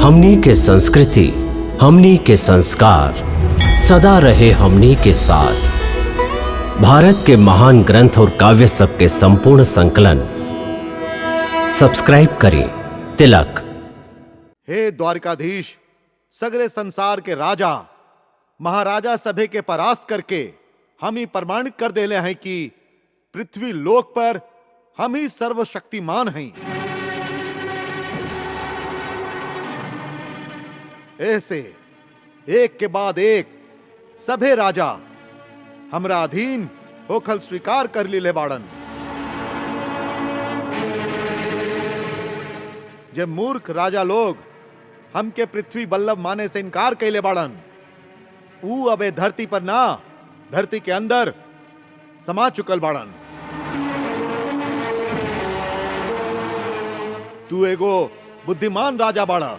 हमनी के संस्कृति, हमनी के संस्कार सदा रहे हमनी के साथ। भारत के महान ग्रंथ और काव्य सब के संपूर्ण संकलन सब्सक्राइब करें तिलक। हे द्वारिकाधीश, सगरे संसार के राजा महाराजा सभे के परास्त करके हम ही प्रमाणित कर देले हैं कि पृथ्वी लोक पर हम ही सर्वशक्तिमान हैं। ऐसे एक के बाद एक सभे राजा हमरा अधीन होखल स्वीकार कर लीले बाड़न। जब मूर्ख राजा लोग हमके पृथ्वी बल्लभ माने से इनकार कैले बाड़न, ऊ अबे धरती पर ना, धरती के अंदर समा चुकल बाड़न। तू एगो बुद्धिमान राजा बाड़ा,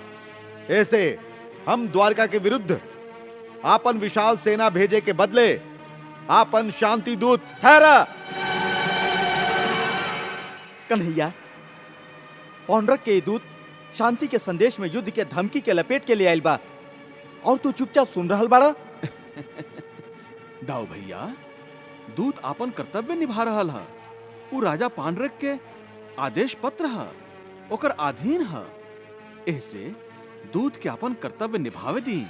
ऐसे हम द्वारका के विरुद्ध आपन विशाल सेना भेजे के बदले आपन शांति दूत ठहरा। कन्हैया, पौंड्रक के दूत शांति के संदेश में युद्ध के धमकी के लपेट के लिए आयल बा और तू चुपचाप सुन रहल बाड़ा। दाऊ भैया, दूत आपन कर्तव्य निभा रहल है। वो राजा पांड्रक के आदेश पत्र है, ओकर अधीन है। ऐसे दूत के अपन कर्तव्य निभावे दी।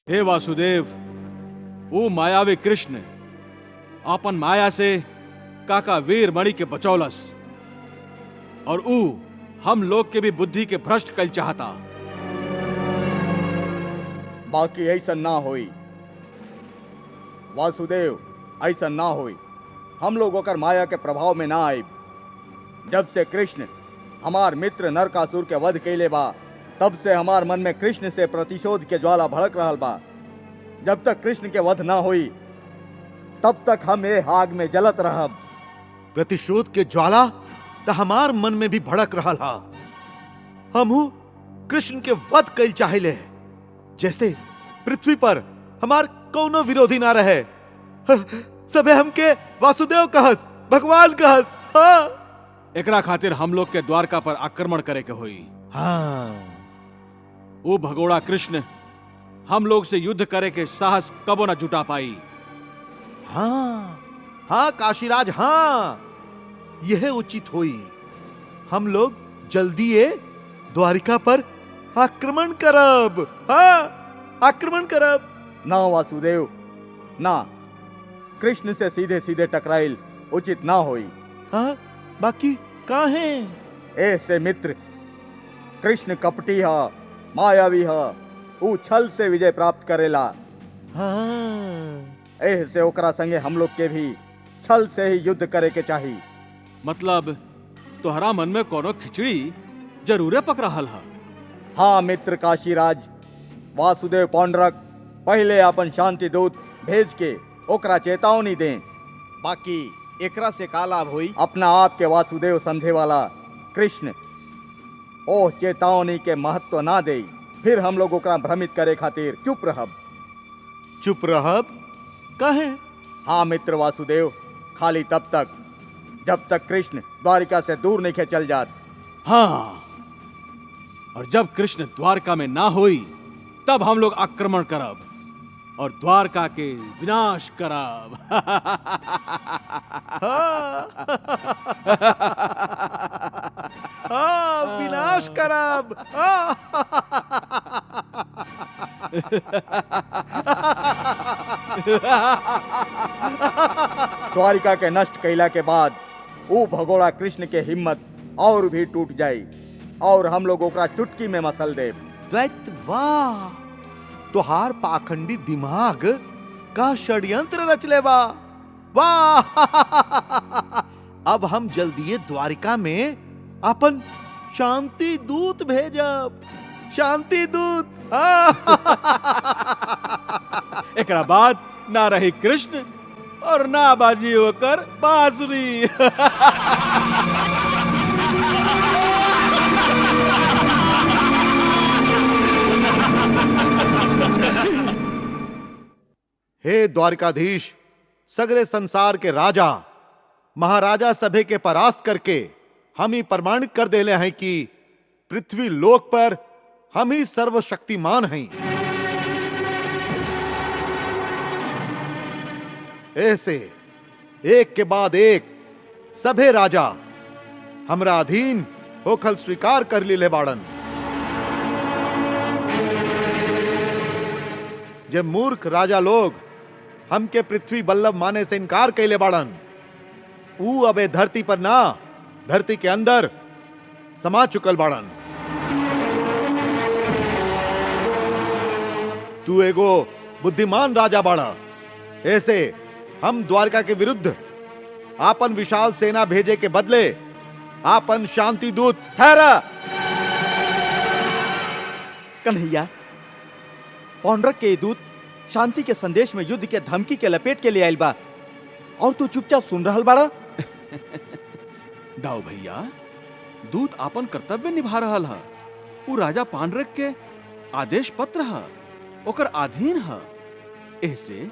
हे वासुदेव, वो मायावी कृष्ण आपन माया से काका वीर मणि के बचौलस और ऊ हम लोग के भी बुद्धि के भ्रष्ट कल चाहता। बाकी ऐसा ना होई वासुदेव, ऐसा ना होई। हम लोग ओकर माया के प्रभाव में ना आए। जब से कृष्ण हमार मित्र नरकासुर के वध कैले बा, तब से हमार मन में कृष्ण से प्रतिशोध के ज्वाला भड़क रहल बा। जब तक कृष्ण के वध ना होई, तब तक हम ए आग में जलत रहब। प्रतिशोध के ज्वाला तो हमार मन में भी भड़क रहा हा। हमहू कृष्ण के वध कैल चाहिले, जैसे पृथ्वी पर हमार कौनो विरोधी ना रहे। सबे हमके वासुदेव कहस, भगवान कहस। हाँ, एकरा खातिर हम लोग के द्वारका पर आक्रमण करे के होई। हाँ, वो भगोड़ा कृष्ण हम लोग से युद्ध करे के साहस कबो न जुटा पाई। हाँ, हाँ काशीराज, हाँ, यह उचित होई। हम लोग जल्दी ये द्वारिका पर आक्रमण करब। हाँ, आक्रमण करब। ना वासुदेव, ना, कृष्ण से सीधे सीधे टकराइल उचित ना होई। हाँ, बाकी काहे? ऐसे मित्र, कृष्ण कपटी है, मायावी है, ऊ छल से विजय प्राप्त करेला। हाँ, ऐसे ओकरा संगे हम लोग के भी छल से ही युद्ध करे के चाही। मतलब तोहरा मन में कोनो खिचड़ी जरूरे पक रहल है। हाँ मित्र काशीराज, वासुदेव पौंड्रक पहले अपन शांति दूत भेज के ओकरा चेतावनी दें। बाकी एकरा से का लाभ होई? अपना आप के वासुदेव समझे वाला कृष्ण ओ चेतावनी के महत्व ना दे, फिर हम लोग ओकरा भ्रमित करे खातिर चुप रहब। चुप रहब काहे? हाँ मित्र वासुदेव, खाली तब तक जब तक कृष्ण द्वारिका से दूर नहीं चल जात। हाँ, और जब कृष्ण द्वारका में ना होई, तब हम लोग आक्रमण करब और द्वारका के विनाश करब। हाँ, विनाश करब। द्वारिका के नष्ट कैला के बाद वो भगोड़ा कृष्ण के हिम्मत और भी टूट जाई और हम लोग ओकरा चुटकी में मसल देब। दैत्य, वाह, तुहार पाखंडी दिमाग का षड्यंत्र रच ले बा। वाह, अब हम जल्दी द्वारिका में अपन शांति दूत भेजब। शांति दूत। एकरा बाद ना रही कृष्ण और ना बाजी होकर बांसुरी। हे द्वारिकाधीश, सगरे संसार के राजा महाराजा सभे के परास्त करके हम ही प्रमाणित कर देले हैं कि पृथ्वी लोक पर हम ही सर्वशक्तिमान हैं। ऐसे एक के बाद एक सभे राजा हमरा अधीन होखल स्वीकार कर लीले बाड़न। जब मूर्ख राजा लोग हमके पृथ्वी बल्लभ माने से इनकार कैले बाड़न, ऊ अबे धरती पर ना, धरती के अंदर समा चुकल बाड़न। तू एगो बुद्धिमान राजा बाड़ा, ऐसे हम द्वारका के विरुद्ध आपन विशाल सेना भेजे के बदले आपन शांति दूत। ठहरा कन्हैया, पौंड्रक के दूत शांति के संदेश में युद्ध के धमकी के लपेट के लिए आयल बा और तू चुपचाप सुन रहल बाड़ा। दाऊ भैया, दूत आपन कर्तव्य निभा रहल है। वो राजा पांडरक के आदेश पत्र है, ओकर अधीन है। ऐसे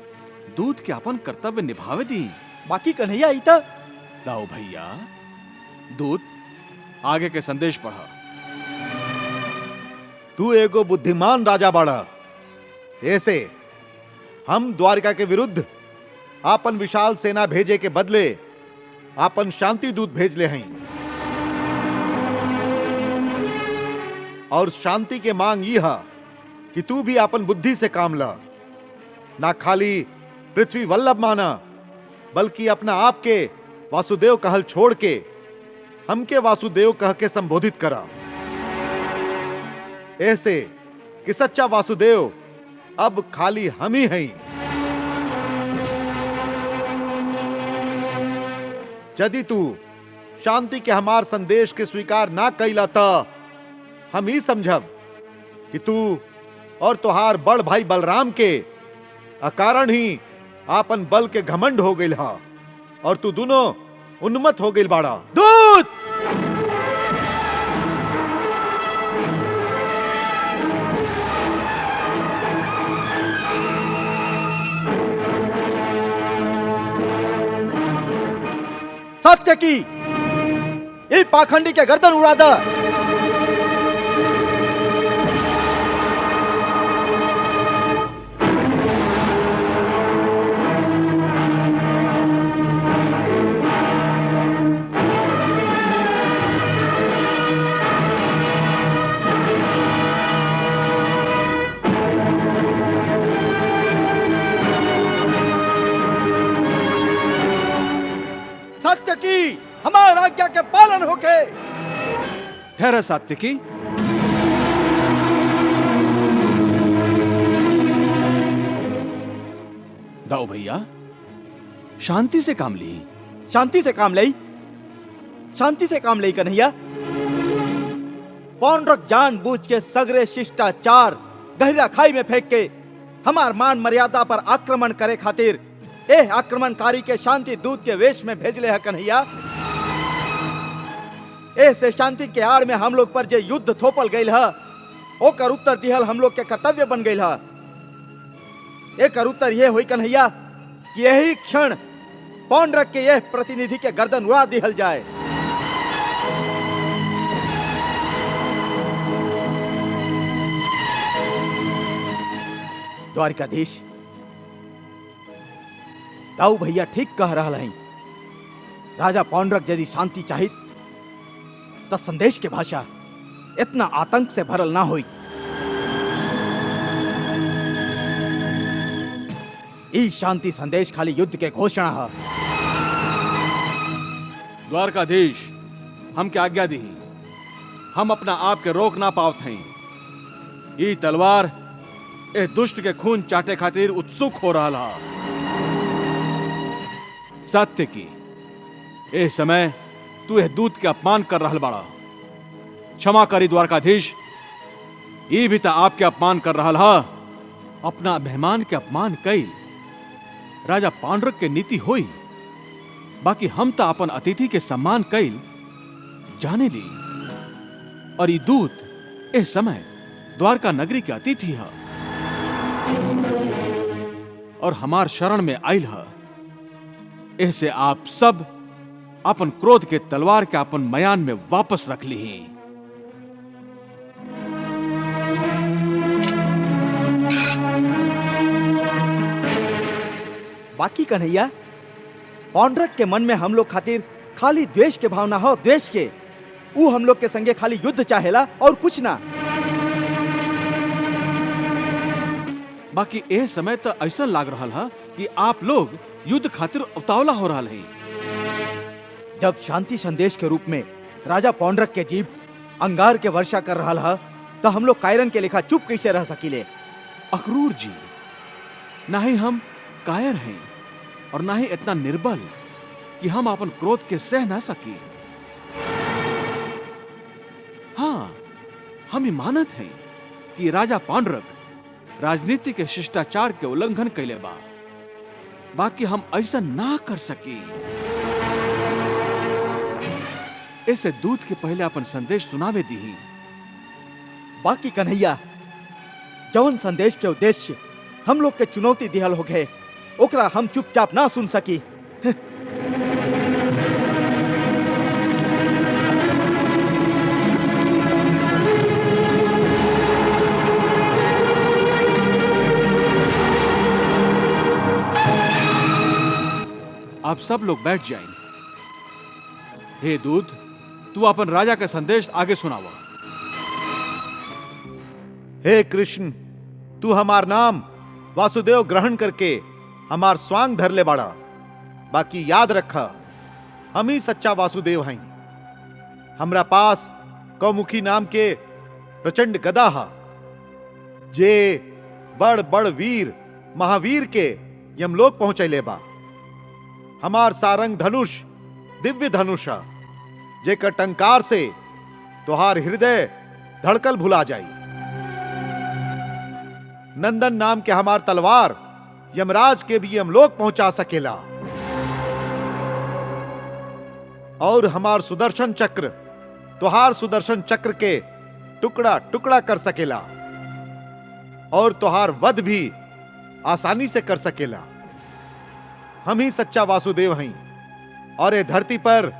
दूत के अपन कर्तव्य निभावे दी। बाकी कन्हैया इता दाऊ भैया, दूत आगे के संदेश पढ़ा। तू एगो बुद्धिमान राजा बाड़ा, ऐसे हम द्वारका के विरुद्ध आपन विशाल सेना भेजे के बदले आपन शांति दूत भेज ले हैं और शांति के मांग यह है कि तू भी आपन बुद्धि से काम ला, ना खाली पृथ्वी वल्लभ माना, बल्कि अपना आप के वासुदेव कहल छोड़ के हमके वासुदेव कह के संबोधित करा। ऐसे कि सच्चा वासुदेव अब खाली हम ही हैं। यदि तू शांति के हमार संदेश के स्वीकार ना कैला त हम ही समझब कि तू और तुहार बड़ भाई बलराम के अकारण ही आपन बल के घमंड हो गइल हा और तू दोनों उन्मत्त हो गइल बाड़ा। दूत सत्य की ये पाखंडी के गर्दन उड़ा दा। सत्य की हमार आज्ञा के पालन होके। ठहरा सात्विकी, दाऊ भैया, शांति से काम ली। शांति से काम लई, शांति से काम लई कन्हैया। पौंड्रक जानबूझ के सगरे शिष्टाचार गहरा खाई में फेंक के हमार मान मर्यादा पर आक्रमण करे खातिर एह आक्रमणकारी के शांति दूत के वेश में भेजले है कन्हैया। ऐसे शांति के आड़ में हम लोग पर जे युद्ध थोपल गईल है, ओकर उत्तर दिहल हम लोग के कर्तव्य बन गईल है। एकर उत्तर यह हुई कन्हैया कि यही क्षण पौंड्रक के यह प्रतिनिधि के गर्दन उड़ा दिहल जाए। द्वारिकाधीश, दाऊ भैया ठीक कह रहा है। राजा पौंड्रक यदि शांति चाहित तो संदेश के भाषा इतना आतंक से भरल ना हुई। ई शांति संदेश खाली युद्ध के घोषणा है। द्वारकाधीश, हम क्या आज्ञा दी। हम अपना आप के रोक ना पावत हैं। ई तलवार ए दुष्ट के खून चाटे खातिर उत्सुक हो रहा है। सत्य की ए समय तू यह दूत के अपमान कर रहल बाड़ा। क्षमा करी द्वारकाधीश, ये भी तो आपके अपमान कर रहल हा। अपना मेहमान के अपमान कईल राजा पांडुरंग के नीति होई, बाकी हम तो अपन अतिथि के सम्मान कईल जाने ली। और ये दूत ए समय द्वारका नगरी के अतिथि है और हमार शरण में आयल है। ऐसे आप सब अपन क्रोध के तलवार के अपन मयान में वापस रख ली। बाकी कन्हैया, पौंड्रक के मन में हम लोग खातिर खाली द्वेष के भावना हो, द्वेष के। वो हम लोग के संगे खाली युद्ध चाहेला और कुछ ना। बाकी ए समय तो ऐसा लाग रहा है कि आप लोग युद्ध खातिर उतावला हो रहा है। जब शांति संदेश के रूप में राजा पौंड्रक के जीव अंगार के वर्षा कर रहा है, तो हम लोग कायरन के लेखा चुप कैसे रह सकीले? अक्रूर जी, ना ही हम कायर हैं और ना ही इतना निर्बल कि हम अपन क्रोध के सह ना सकी। हाँ, हम मानत हैं कि राजा पौंड्रक राजनीति के शिष्टाचार के उल्लंघन कैले बा, बाकी हम ऐसा ना कर सकी। ऐसे दूत के पहले अपन संदेश सुनावे दी। बाकी कन्हैया, जवन संदेश के उद्देश्य हम लोग के चुनौती दिहल हो गए, ओकरा हम चुपचाप ना सुन सकी। आप सब लोग बैठ जाएं। हे दूत, तू अपन राजा का संदेश आगे सुनावा। हे कृष्ण, तू हमार नाम वासुदेव ग्रहण करके हमार स्वांग धर ले बाड़ा। बाकी याद रखा, हम ही सच्चा वासुदेव हैं। हमरा पास कौमुखी नाम के प्रचंड गदा हा, जे बड़ बड़ वीर महावीर के यमलोक पहुंचैले बा। हमार सारंग धनुष दिव्य धनुष है, जेकर टंकार से तुहार हृदय धड़कल भुला जाई। नंदन नाम के हमार तलवार यमराज के भी यमलोक पहुंचा सकेला। और हमार सुदर्शन चक्र तुहार सुदर्शन चक्र के टुकड़ा टुकड़ा कर सकेला, और तुहार वध भी आसानी से कर सकेला। हम ही सच्चा वासुदेव हैं, और ये धरती पर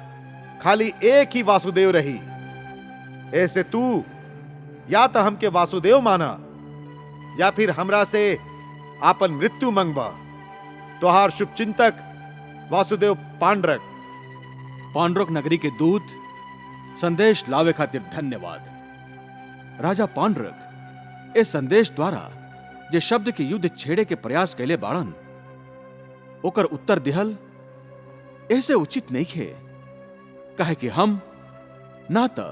खाली एक ही वासुदेव रही। ऐसे तू या तो हमके वासुदेव माना, या फिर हमरा से आपन मृत्यु मंगबा। तुहार शुभचिंतक वासुदेव पांड्रक। पौंड्रक नगरी के दूत संदेश लावे खातिर धन्यवाद। राजा पौंड्रक इस संदेश द्वारा जे शब्द के युद्ध छेड़े के प्रयास कैले बाड़न, ओकर उत्तर दिहल ऐसे उचित नहीं है, कहे कि हम ना तो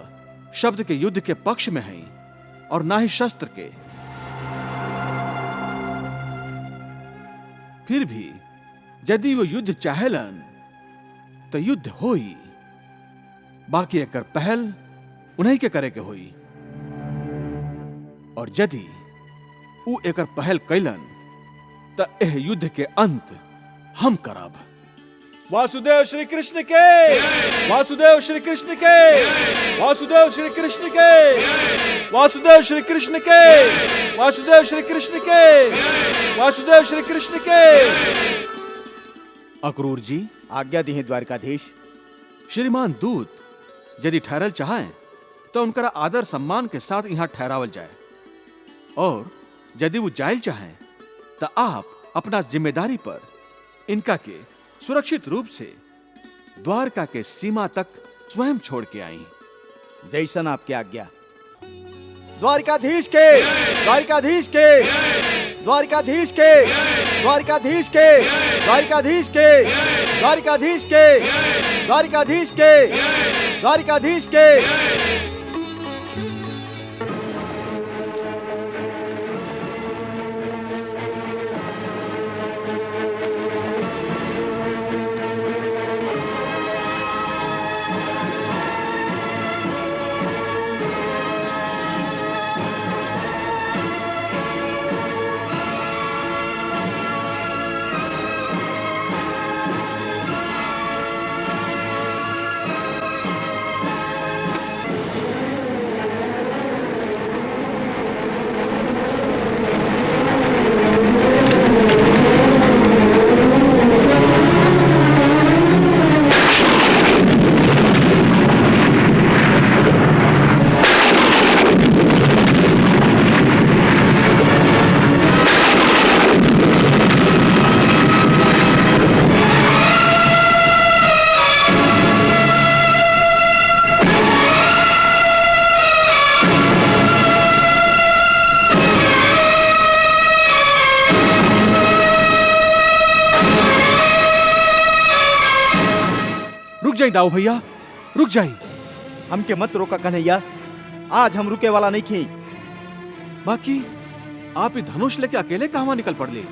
शब्द के युद्ध के पक्ष में हैं और ना ही शस्त्र के। फिर भी यदि वो युद्ध चाहेलन तो युद्ध होई, बाकी एकर पहल उन्हीं के करे के होई। और यदि उ एकर पहल कैलन तो एह युद्ध के अंत हम करब। वासुदेव श्री कृष्ण के, वासुदेव श्री कृष्ण के, वासुदेव श्री कृष्ण के, वासुदेव श्री कृष्ण के, वासुदेव श्री कृष्ण के, वासुदेव श्री कृष्ण के। अक्रूर जी, आज्ञा दी है द्वारकाधीश। श्रीमान दूत यदि ठहरल चाहें तो उनका आदर सम्मान के साथ यहां ठहरावल जाए, और यदि वो जायल चाहें तो आप अपना जिम्मेदारी पर इनका के सुरक्षित रूप से द्वारका के सीमा तक स्वयं छोड़ के आई। जैसन आपकी आज्ञा। द्वारकाधीश के, द्वारकाधीश के, द्वारकाधीश के, द्वारकाधीश के, द्वारकाधीश के, द्वारकाधीश के, द्वारकाधीश के, द्वारकाधीश के। जाई दाऊ भैया, रुक जाई। हमके मत रोका कन्हैया, आज हम रुके वाला नहीं थी। बाकी आप ही धनुष लेके अकेले कहवा निकल पड़ले?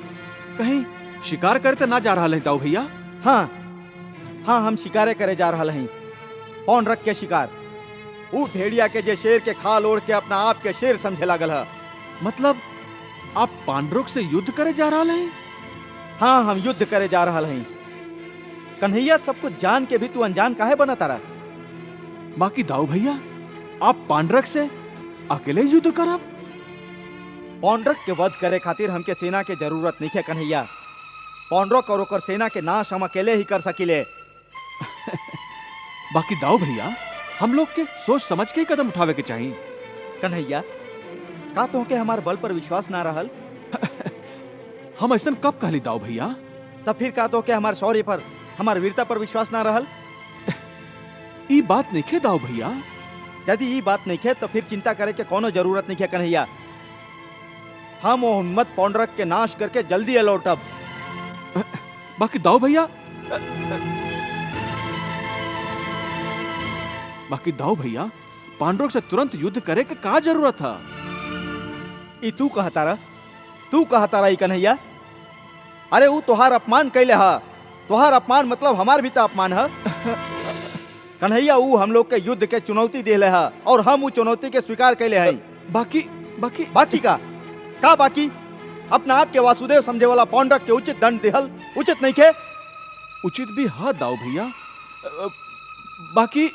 कहीं शिकार करते ना जा रहा है दाऊ भैया? हाँ हाँ, हम शिकारे करे जा रहा हैं, पौंडरक के शिकार। ऊ भेड़िया के जे शेर के खाल ओढ़ के अपना आप के शेर समझे लागल है। मतलब आप पांडुरंग से युद्ध करे जा रहा है? हाँ, हम युद्ध करे जा रहा हैं। कन्हैया, सब कुछ जान के भी तू अनजान काहे बना तारा? बाकी दाऊ भैया, आप पांडुरंग से अकेले युद्ध करब? पौंडरक के वध करे खातिर हमके सेना के जरूरत नहीं है कन्हैया। पौंडरक और ओकर सेना के नाश हम अकेले ही कर सकिले। बाकी दाऊ भैया, हम लोग के सोच समझ के ही कदम उठावे के चाहिए। कन्हैया, का तोहके हमार बल पर विश्वास ना रहल? हम ऐसा कब कहली दाऊ भैया? तब फिर का तोहके हमार शौर्य पर, हमार वीरता पर विश्वास ना रहल? ई बात नहीं खे दाऊ भैया। यदि ई बात नहीं है तो फिर चिंता करे के कोनो जरूरत नहीं है कन्हैया। हम वो उन्मत्त पौंडरक के नाश करके जल्दी लौटब। बाकी दाऊ भैया, पांडुरंग से तुरंत युद्ध करे के का जरूरत था? ई तू कहता रहा ई कन्हैया। अरे वो तोहार अपमान कैले हा। तोहार अपमान मतलब हमार भी तो अपमान है कन्हैया। वो हम लोग के युद्ध के चुनौती देले हा और हम वो चुनौती के स्वीकार कैले हैं। बाकी का बाकी? अपना आप के वासुदेव समझे वाला पौंडरक के उचित दंड देहल उचित नहीं के? उचित भी हाँ दाऊ भैया। बाकी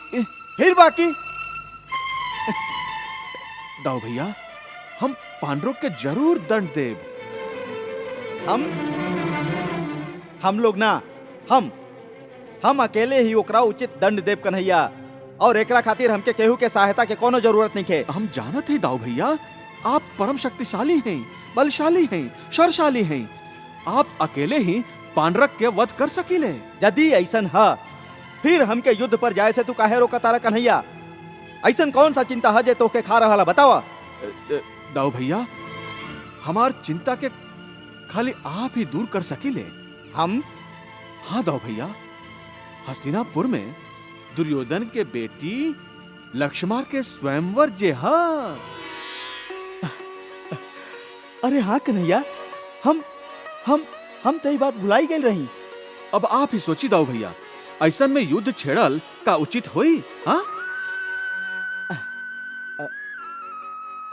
दाऊ भैया, हम पांडुरंग के जरूर दंड देव। हम लोग ना, हम अकेले ही ओकरा उचित दंड देव कन्हैया। और एकरा खातिर हमके केहू के सहायता के कोनो जरूरत नहीं है। हम जानत हैं दाऊ भैया, आप परम शक्तिशाली हैं, बलशाली हैं, शौर्यशाली हैं। आप अकेले ही पांडुरंग के वध कर सकीले। यदि ऐसन है फिर हमके युद्ध पर जाए से तू काहे रोका तारा कन्हैया? ऐसन कौन सा चिंता है जे तोके खा रहा? बतावा दाऊ भैया, हमार चिंता के खाली आप ही दूर कर सकीले। हम? हाँ दाऊ भैया, हस्तिनापुर में दुर्योधन के बेटी लक्ष्मण के स्वयंवर जे हाँ। अरे हाँ कन्हैया, हम तो ये बात भुलाई गई रही। अब आप ही सोची दाऊ भैया, ऐसा में युद्ध छेड़ल का उचित होई? हाँ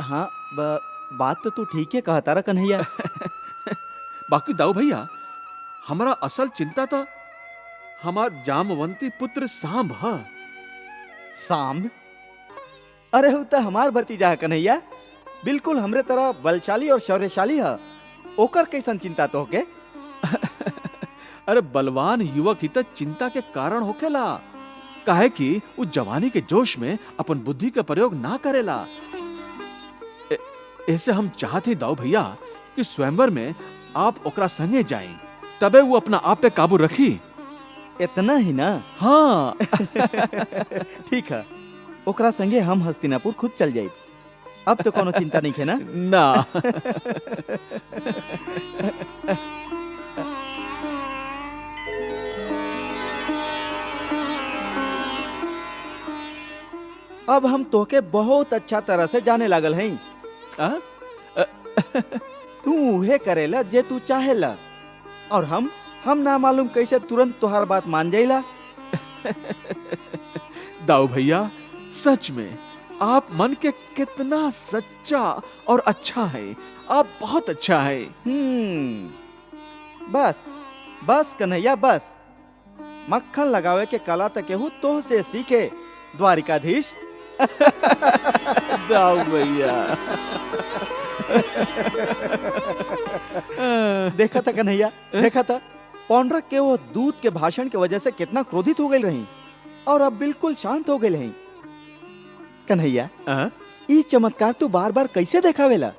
हाँ, बात तो तू ठीक है कहता रहा कन्हैया। बाकी दाऊ भैया, हमारा असल चिंता था हमार जामवंती पुत्र सांब है। सांब? अरे वो तो हमार भतीजा है कन्हैया, बिल्कुल हमरे तरह बलशाली और शौर्यशाली है। ओकर कैसन चिंता तो होके? अरे बलवान युवक ही तो चिंता के कारण होकेला, काहे कि वो जवानी के जोश में अपन बुद्धि का प्रयोग ना करेला। ऐसे हम चाहते दाऊ भैया कि स्वयंवर में आप ओकरा संगे जाएं, तबे वो अपना आप पे काबू रखी। इतना ही ना? हाँ। ठीक है, ओकरा संगे हम हस्तिनापुर खुद चल जाए। अब तो कोनो चिंता नहीं है ना? ना। अब हम तोके बहुत अच्छा तरह से जाने लागल हैं। तू उहे करेला जे तू चाहेला, और हम ना मालूम कैसे तुरंत तुहार बात मान जाइला। दाऊ भैया, सच में आप मन के कितना सच्चा और अच्छा है। आप बहुत अच्छा है। बस कन्हैया, बस मक्खन लगावे के कला तक केहू तोह से सीखे, द्वारिकाधीश। दाऊ भैया। देखा था कन्हैया, देखा था पौंडरक के वो दूत के भाषण के वजह से कितना क्रोधित हो गई रही, और अब बिल्कुल शांत हो गई रही। कन्हैया, ई चमत्कार तू बार बार कैसे देखावेला?